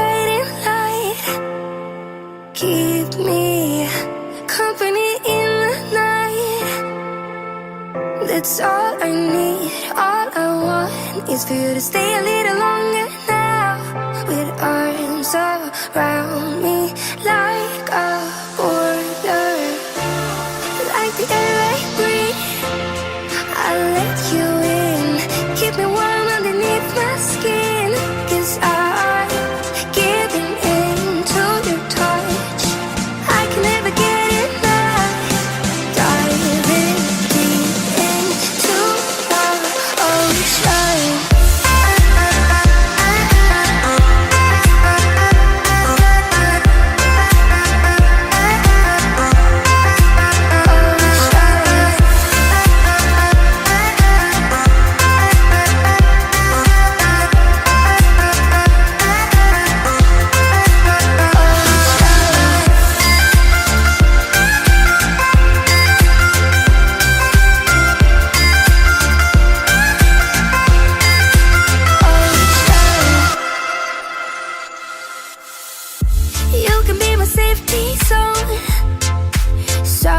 guiding light. Keep me company in the night. That's all I need, all I want is for you to stay a little longer now. With arms around me like a border, like the air I breathe. I'll let you in, keep me warm underneath my skin. 'Cause I'm giving in to your touch. I can never get enough. Diving deep into the ocean. You can be my safety zone. So